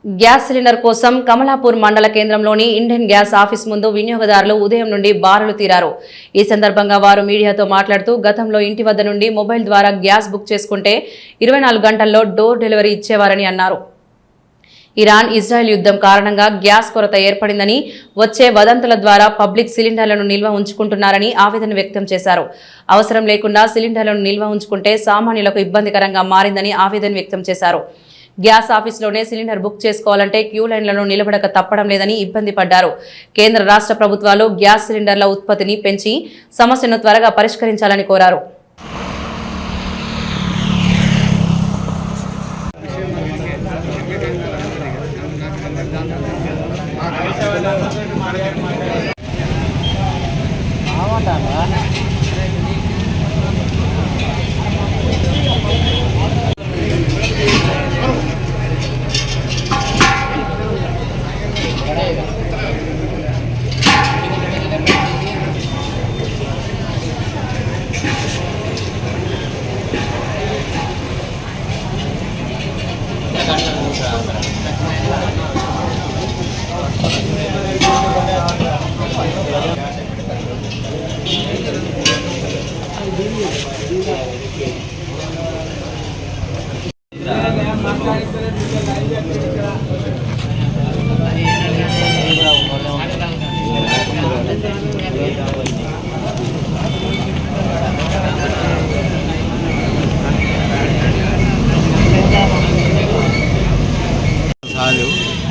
Gas cylinder కోసం కమలాపూర్ మండల కేంద్రంలోని ఇండియన్ గ్యాస్ ఆఫీస్ ముందు వినియోగదారులు ఉదయం నుండి బారులు తీరారు. ఈ సందర్భంగా వారు మీడియాతో మాట్లాడుతూ గతంలో ఇంటి వద్ద నుండి మొబైల్ ద్వారా గ్యాస్ బుక్ చేసుకుంటే 24 గంటల్లో డోర్ డెలివరీ ఇచ్చేవారని అన్నారు. ఇరాన్ ఇజ్రాయెల్ యుద్ధం కారణంగా గ్యాస్ కొరత ఏర్పడిందని, వచ్చే వదంతుల ద్వారా పబ్లిక్ సిలిండర్లను నిల్వ ఉంచుకుంటున్నారని ఆవేదన వ్యక్తం చేశారు. అవసరం లేకుండా సిలిండర్లను నిల్వ ఉంచుకుంటే సామాన్యులకు ఇబ్బందికరంగా మారిందని ఆవేదన వ్యక్తం చేశారు. గ్యాస్ ఆఫీసులోనే సిలిండర్ బుక్ చేసుకోవాలంటే క్యూ లైన్లలో నిలబడక తప్పడం లేదని ఇబ్బంది పడ్డారు. కేంద్ర రాష్ట్ర ప్రభుత్వాలు గ్యాస్ సిలిండర్ల ఉత్పత్తిని పెంచి సమస్యను త్వరగా పరిష్కరించాలని కోరారు.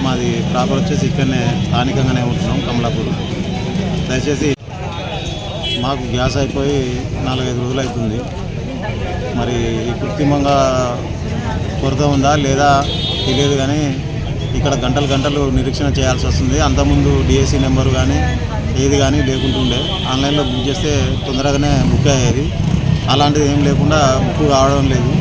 మాది ప్రాపర్ వచ్చేసి ఇక్కడనే స్థానికంగానే ఉంటున్నాం, కమలాపూర్. దయచేసి మాకు గ్యాస్ అయిపోయి 4-5 రోజులు అవుతుంది. మరి కృత్రిమంగా కొరత ఉందా లేదా తెలియదు, కానీ ఇక్కడ గంటలు నిరీక్షణ చేయాల్సి వస్తుంది. అంతకుముందు డిఎస్సి నెంబరు కానీ ఏది కానీ లేకుంటుండే ఆన్లైన్లో బుక్ చేస్తే తొందరగానే బుక్ అయ్యేది. అలాంటిది ఏం లేకుండా బుక్ కావడం లేదు.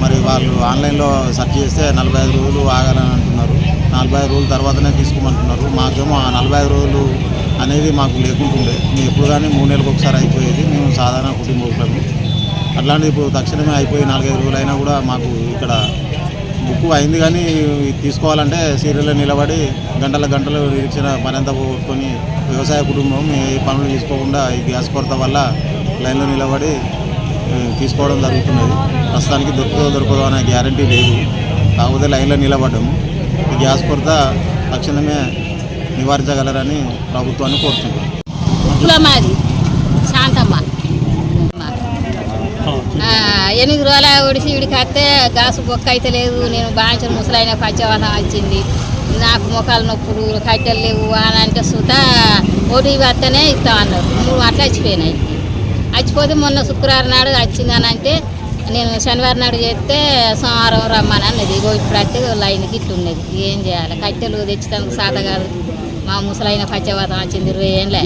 మరి వాళ్ళు ఆన్లైన్లో సెర్చ్ చేస్తే 45 రోజులు ఆగాలని అంటున్నారు. 45 రోజుల తర్వాతనే తీసుకోమంటున్నారు. మాకేమో ఆ 45 రోజులు అనేది మాకు లేకుంటుండే. మేము ఎప్పుడు కానీ 3 నెలలకు ఒకసారి అయిపోయేది. మేము సాధారణ కుటుంబకులము. అట్లాంటిది ఇప్పుడు తక్షణమే అయిపోయి 4-5 రోజులు అయినా కూడా మాకు ఇక్కడ బుక్ అయింది, కానీ తీసుకోవాలంటే సీరియల్లో నిలబడి గంటలు నిరీక్షణ పనంతా పోగొట్టుకొని వ్యవసాయ కుటుంబం ఏ పనులు తీసుకోకుండా ఈ గ్యాస్ కొరత వల్ల లైన్లో నిలబడి తీసుకోవడం జరుగుతున్నది. ప్రస్తుతానికి దొరకదో అనే గ్యారంటీ లేదు. కాకపోతే లైన్లో నిలబడ్డాము. ఈ గ్యాస్ కొరత తక్షణమే నివారించగలరని ప్రభుత్వాన్ని కోరుతున్నాం. శాంతమ్మ 8 రోజుల ఒడిసి ఇడికి వస్తే గ్యాస్ బొక్క అయితే లేదు. నేను బాగా ముసలైన పచ్చవాతం వచ్చింది. నాకు మొక్కలు నొప్పులు, కట్టెలు లేవు అని అంటే సుతా ఓటీపీ వస్తేనే ఇస్తామన్నారు. 3 అట్లా వచ్చిపోయినాయి. వచ్చిపోతే మొన్న శుక్రవారం నాడు వచ్చిందని అంటే నేను శనివారం నాడు చేస్తే సోమవారం రమ్మని అన్నది. ఇప్పుడు అయితే లైన్కి ఇట్టు ఉన్నది. ఏం చేయాలి? కట్టెలు తెచ్చేందుకు సాత కాదు. మా ముసలైన పచ్చవాతం వచ్చింది 20 ఏళ్ళే.